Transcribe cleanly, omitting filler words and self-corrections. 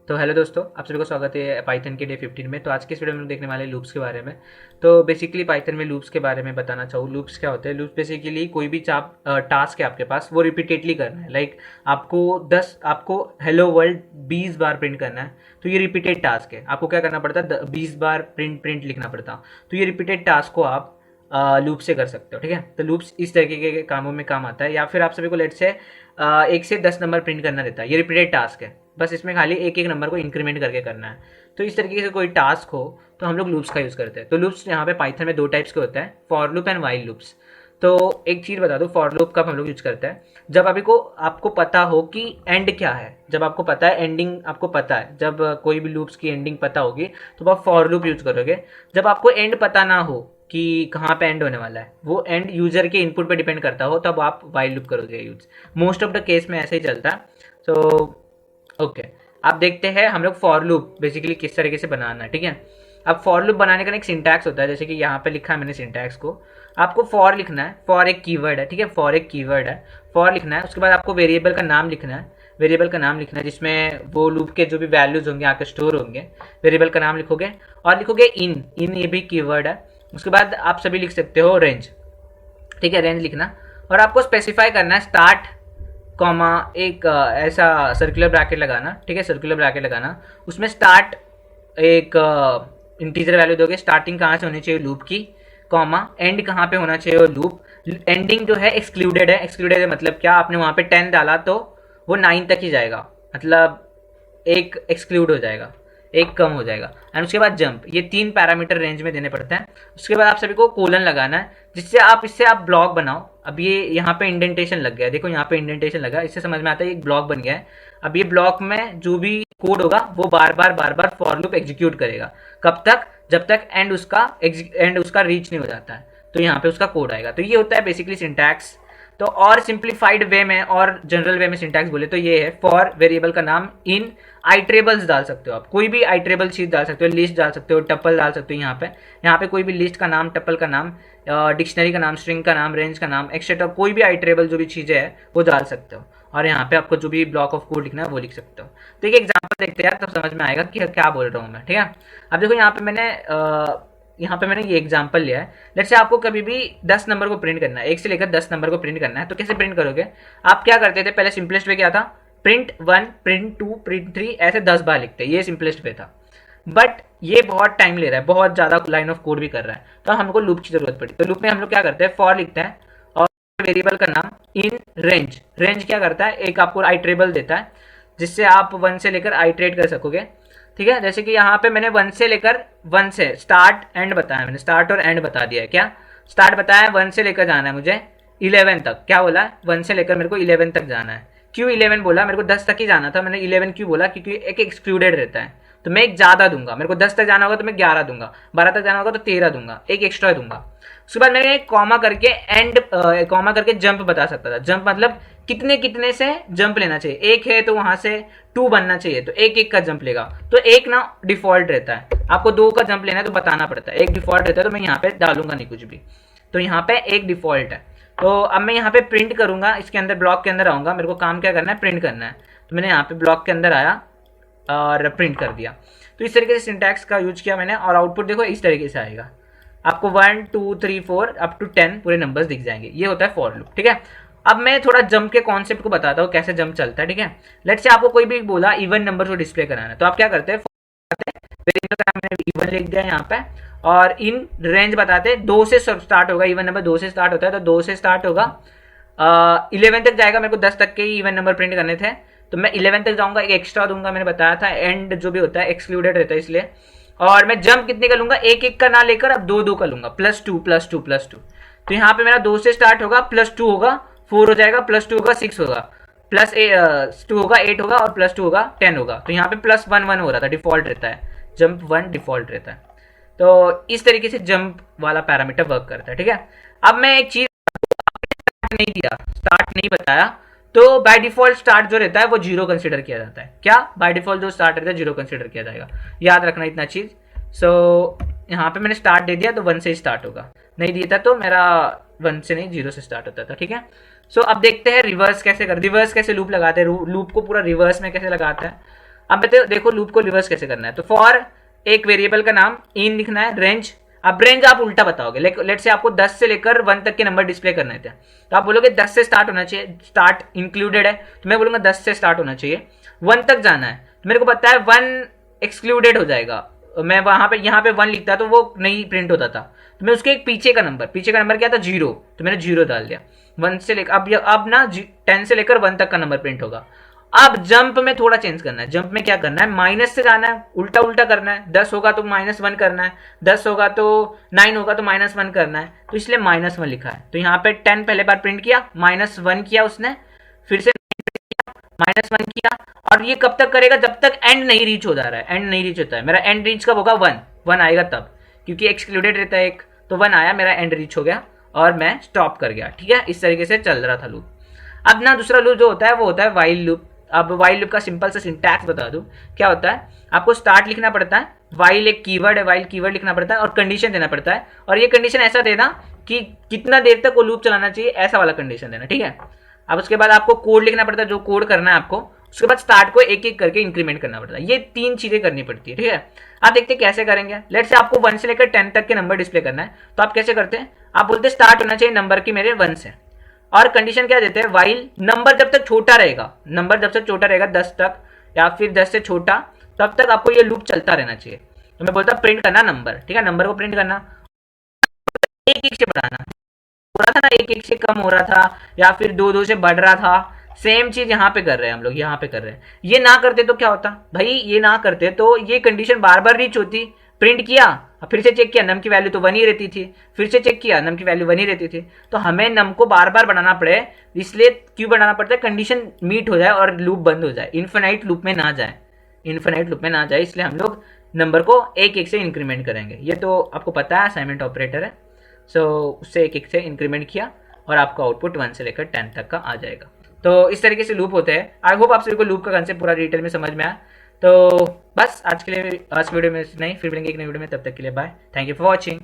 तो हेलो दोस्तों, आप सभी को स्वागत है पाइथन के डे 15 में। तो आज के इस वीडियो में हम देखने वाले हैं लूप्स के बारे में। तो बेसिकली पाइथन में लूप्स के बारे में बताना चाहूँ। लूप्स क्या होते हैं? लूप्स बेसिकली कोई भी टास्क है आपके पास, वो रिपीटेडली करना है। लाइक आपको हेलो वर्ल्ड 20 बार प्रिंट करना है, तो ये रिपीटेड टास्क है। आपको क्या करना पड़ता है? 20 बार प्रिंट लिखना पड़ता। तो ये रिपीटेड टास्क को आप लूप से कर सकते हो। ठीक है, तो लूप्स इस तरीके के कामों में काम आता है। या फिर आप सभी को लेट से 1 से 10 नंबर प्रिंट करना रहता है। ये रिपीटेड टास्क है, बस इसमें खाली एक एक नंबर को इंक्रीमेंट करके करना है। तो इस तरीके से कोई टास्क हो तो हम लोग लूप्स का यूज़ करते हैं। तो लूप्स यहाँ पे पाइथन में 2 टाइप्स के होते हैं, for loop and while loops. तो एक चीज़ बता दो, फॉर लूप कब हम लोग यूज करते हैं? जब आपको पता हो कि एंड क्या है, जब आपको पता है एंडिंग, आपको पता है जब कोई भी लूप्स की एंडिंग पता होगी तो आप फॉर लूप यूज करोगे। जब आपको एंड पता ना हो कि कहाँ पे एंड होने वाला है, वो एंड यूजर के इनपुट पे डिपेंड करता हो, तब आप वाइल लूप करोगे use. Most of the case में ऐसे ही चलता है। तो ओके, आप देखते हैं हम लोग फॉर लूप बेसिकली किस तरीके से बनाना है। ठीक है, अब फॉर लूप बनाने का एक सिंटैक्स होता है, जैसे कि यहाँ पे लिखा है मैंने सिंटैक्स को। आपको फॉर लिखना है, फॉर एक कीवर्ड है। ठीक है, फॉर एक कीवर्ड है, फॉर लिखना है। उसके बाद आपको वेरिएबल का नाम लिखना है, वेरिएबल का नाम लिखना है जिसमें वो लूप के जो भी वैल्यूज होंगे आके स्टोर होंगे। वेरिएबल का नाम लिखोगे और लिखोगे इन इन, ये भी कीवर्ड है। उसके बाद आप सभी लिख सकते हो रेंज। ठीक है, रेंज लिखना और आपको स्पेसिफाई करना है स्टार्ट कॉमा एक ऐसा सर्कुलर ब्रैकेट लगाना। ठीक है, सर्कुलर ब्रैकेट लगाना, उसमें स्टार्ट एक इंटीजर वैल्यू दोगे, स्टार्टिंग कहाँ से होनी चाहिए लूप की, कॉमा एंड कहाँ पे होना चाहिए वो लूप। एंडिंग जो है एक्सक्लूडेड है। एक्सक्लूडेड है मतलब क्या? आपने वहाँ पे 10 डाला तो वो 9 तक ही जाएगा, मतलब एक एक्सक्लूड हो जाएगा, एक कम हो जाएगा। एंड उसके बाद जंप, ये 3 पैरामीटर रेंज में देने पड़ते हैं। उसके बाद आप सभी को कोलन लगाना है, जिससे इससे आप ब्लॉक बनाओ। अब ये यहाँ पे इंडेंटेशन लग गया है, देखो यहाँ पे इंडेंटेशन लगा, इससे समझ में आता है एक ब्लॉक बन गया है। अब ये ब्लॉक में जो भी कोड होगा वो बार बार फॉर लूप एग्जीक्यूट करेगा। कब तक? जब तक एंड उसका रीच नहीं हो जाता है, तो यहाँ पे उसका कोड आएगा। तो ये होता है बेसिकली सिंटैक्स। तो और सिंप्लीफाइड वे में और जनरल वे में सिंटैक्स बोले तो ये है, फॉर वेरिएबल का नाम इन, आइट्रेबल्स डाल सकते हो आप, कोई भी आइट्रेबल चीज डाल सकते हो, लिस्ट डाल सकते हो, टपल डाल सकते हो। यहाँ पे कोई भी लिस्ट का नाम, टपल का नाम, डिक्शनरी का नाम, स्ट्रिंग का नाम, रेंज का नाम, एक्सेट्रा, कोई भी आइट्रेबल जो भी चीज़ें है वो डाल सकते हो। और यहाँ पे आपको जो भी ब्लॉक ऑफ कोड लिखना है वो लिख सकते हो। तो एक एग्जाम्पल देखते हैं यार, तब समझ में आएगा कि क्या बोल रहा हूँ मैं। ठीक है, अब देखो यहाँ पे मैंने ये एग्जाम्पल लिया है। लेट्स से आपको कभी भी 10 नंबर को प्रिंट करना है, 1 से लेकर 10 नंबर को प्रिंट करना है, तो कैसे प्रिंट करोगे? आप क्या करते थे पहले? सिंपलेस्ट वे क्या था? प्रिंट 1, प्रिंट 2, प्रिंट 3, ऐसे 10 बार लिखते, ये सिंपलेस्ट वे था। बट ये बहुत टाइम ले रहा है, बहुत ज़्यादा लाइन ऑफ कोड भी कर रहा है, तो हमको लूप की जरूरत पड़ी। तो लूप में हम लोग क्या करते हैं? फॉर लिखते हैं और वेरिएबल का नाम इन रेंज। रेंज क्या करता है? एक आपको आइट्रेबल देता है, जिससे आप 1 से लेकर आइट्रेट कर सकोगे। ठीक है, जैसे कि यहाँ पे मैंने 1 से लेकर 1 से स्टार्ट एंड बताया, मैंने स्टार्ट और एंड बता दिया है। क्या स्टार्ट बताया? 1 से लेकर जाना है मुझे 11 तक। क्या बोला? 1 से लेकर मेरे को 11 तक जाना है। क्यों 11 बोला? मेरे को 10 तक ही जाना था, मैंने 11 क्यों बोला? क्योंकि एक एक्सक्लूडेड रहता है, तो मैं एक ज़्यादा दूंगा। मेरे को 10 तक जाना होगा तो मैं 11 दूंगा, 12 तक जाना होगा तो 13 दूंगा, एक एक्स्ट्रा दूंगा। उसके बाद मैंने कॉमा करके कॉमा करके जंप बता सकता था। जंप मतलब कितने कितने से जंप लेना चाहिए। 1 है तो वहां से 2 बनना चाहिए, तो 1 का जंप लेगा। तो 1 ना डिफॉल्ट रहता है, आपको 2 का जंप लेना है तो बताना पड़ता है। 1 डिफॉल्ट रहता है, तो मैं यहाँ पे डालूंगा नहीं कुछ भी, तो यहाँ पे 1 डिफॉल्ट है। तो अब मैं यहाँ पे प्रिंट करूंगा, इसके अंदर ब्लॉक के अंदर आऊंगा, मेरे को काम क्या करना है? प्रिंट करना है। तो मैंने यहाँ पे ब्लॉक के अंदर आया और प्रिंट कर दिया। तो इस तरीके से सिंटैक्स का यूज किया मैंने, और आउटपुट देखो इस तरीके से आएगा। आपको 1 2 3 4 अप टू 10 पूरे नंबर्स दिख जाएंगे। ये होता है फॉर लूप। ठीक है, अब मैं थोड़ा जंप के कॉन्सेप्ट को बताता हूँ, कैसे जंप चलता है। ठीक है, लेट्स से आपको कोई भी बोला इवन नंबर को डिस्प्ले कराना है, तो आप क्या करते हैं? वेरिएबल का नाम मैंने इवन लिख दिया यहाँ पे, और इन रेंज बताते हैं 2 से स्टार्ट होगा। इवन नंबर 2 से स्टार्ट होता है, तो 2 से स्टार्ट होगा, 11 तक जाएगा। मेरे को 10 तक के ही इवन नंबर प्रिंट करने थे, तो मैं 11 तक जाऊंगा, एक एक्स्ट्रा दूंगा, मैंने बताया था। एंड जो भी होता है एक्सक्लूडेड रहता है इसलिए। और मैं जंप कितने का लूंगा? 1 का ना लेकर अब 2 का लूंगा, +2 +2 +2। तो यहाँ पे मेरा 2 से स्टार्ट होगा, +2 होगा 4 हो जाएगा, +2 होगा 6 होगा, +2 होगा 8 होगा, और +2 होगा 10 होगा। तो यहाँ पे +1 हो रहा था, डिफॉल्ट रहता है, जंप 1 डिफॉल्ट रहता है। तो इस तरीके से जंप वाला पैरामीटर वर्क करता है। ठीक है, अब मैं एक चीज नहीं दिया, स्टार्ट नहीं बताया, तो बाय डिफॉल्ट स्टार्ट जो रहता है वो 0 कंसिडर किया जाता है। क्या बाय डिफॉल्ट जो स्टार्ट रहता है 0 कंसिडर किया जाएगा, याद रखना इतना चीज। सो यहाँ पे मैंने स्टार्ट दे दिया तो 1 से स्टार्ट होगा, नहीं दिया था तो मेरा 1 से नहीं 0 से स्टार्ट होता था। ठीक है, सो अब देखते हैं रिवर्स कैसे लूप लगाते हैं, लूप को पूरा रिवर्स में कैसे लगाते हैं। अब देखो लूप को रिवर्स कैसे करना है। तो फॉर एक वेरिएबल का नाम इन लिखना है, रेंज। अब रेंज आप उल्टा बताओगे, लेट से आपको 10 से लेकर 1 तक के नंबर डिस्प्ले करने थे, तो आप बोलोगे 10 से स्टार्ट होना चाहिए, स्टार्ट इंक्लूडेड है, तो मैं बोलूंगा 10 से स्टार्ट होना चाहिए, 1 तक जाना है, तो मेरे को पता है 1 एक्सक्लूडेड हो जाएगा, मैं वहां पे यहाँ पे 1 लिखता तो वो नहीं प्रिंट होता था, तो मैं उसके एक पीछे का नंबर क्या था 0, तो मैंने 0 डाल दिया। 1 से लेकर अब ना 10 से लेकर 1 तक का नंबर प्रिंट होगा। अब जंप में थोड़ा चेंज करना है, जंप में क्या करना है, माइनस से जाना है, उल्टा उल्टा करना है, 10 होगा तो -1 करना है, 10 होगा तो 9 होगा तो -1 करना है, तो इसलिए -1 लिखा है। तो यहाँ पे 10 पहले बार प्रिंट किया, -1 किया उसने, फिर से -1 किया, और ये कब तक करेगा, जब तक एंड नहीं रीच हो जा रहा है, एंड नहीं रीच होता है। मेरा एंड रीच कब होगा, 1 आएगा तब, क्योंकि एक्सक्लूडेड रहता है एक, तो 1 आया, मेरा एंड रीच हो गया और मैं स्टॉप कर गया। ठीक है, इस तरीके से चल रहा था लूप। अब ना दूसरा लूप जो होता है वो होता है वाइल लूप। अब वाइल लूप का सिंपल सा सिंटैक्स बता दूं, क्या होता है, आपको स्टार्ट लिखना पड़ता है, वाइल एक कीवर्ड है, वाइल कीवर्ड लिखना पड़ता है और कंडीशन देना पड़ता है, और ये कंडीशन ऐसा देना कि कितना देर तक वो लूप चलाना चाहिए, ऐसा वाला कंडीशन देना। ठीक है, अब उसके बाद आपको कोड लिखना पड़ता है, जो कोड करना है आपको, उसके बाद स्टार्ट को एक एक करके इंक्रीमेंट करना पड़ता है। ये 3 चीजें करनी पड़ती है। ठीक है, आप देखते हैं कैसे करेंगे। लेट से आपको 1 से लेकर 10 तक के नंबर डिस्प्ले करना है, तो आप कैसे करते हैं, आप बोलते हैं स्टार्ट होना चाहिए नंबर की मेरे 1 से, और कंडीशन क्या देते हैं, वाइल नंबर जब तक छोटा रहेगा, नंबर जब तक छोटा रहेगा 10 तक या फिर 10 से छोटा, तब तक आपको ये लूप चलता रहना चाहिए। तो मैं बोलता प्रिंट करना नंबर, ठीक है, नंबर को प्रिंट करना, एक एक से बढ़ाना, हो रहा था ना, एक एक से कम हो रहा था या फिर 2 2 से बढ़ रहा था, सेम चीज यहाँ पे कर रहे हैं हम लोग, यहाँ पे कर रहे हैं। ये ना करते तो क्या होता भाई, ये ना करते तो ये कंडीशन बार बार रीच होती, प्रिंट किया, फिर से चेक किया, नम की वैल्यू तो 1 ही रहती थी, फिर से चेक किया, नम की वैल्यू 1 ही रहती थी, तो हमें नम को बार बार बढ़ाना पड़े, इसलिए क्यों बढ़ाना पड़ता है, कंडीशन मीट हो जाए और लूप बंद हो जाए, इन्फिनाइट लूप में ना जाए, इन्फिनाइट लूप में ना जाए, इसलिए हम लोग नंबर को एक एक से इंक्रीमेंट करेंगे। ये तो आपको पता है असाइनमेंट ऑपरेटर है, सो उससे एक एक से इंक्रीमेंट किया और आपका आउटपुट 1 से लेकर 10 तक का आ जाएगा। तो इस तरीके से लूप होते हैं। आई होप आप सभी को लूप का कंसेप्ट पूरा डिटेल में समझ में आया। तो बस आज के लिए, आज वीडियो में नहीं, फिर मिलेंगे एक नई वीडियो में, तब तक के लिए bye, thank you for watching.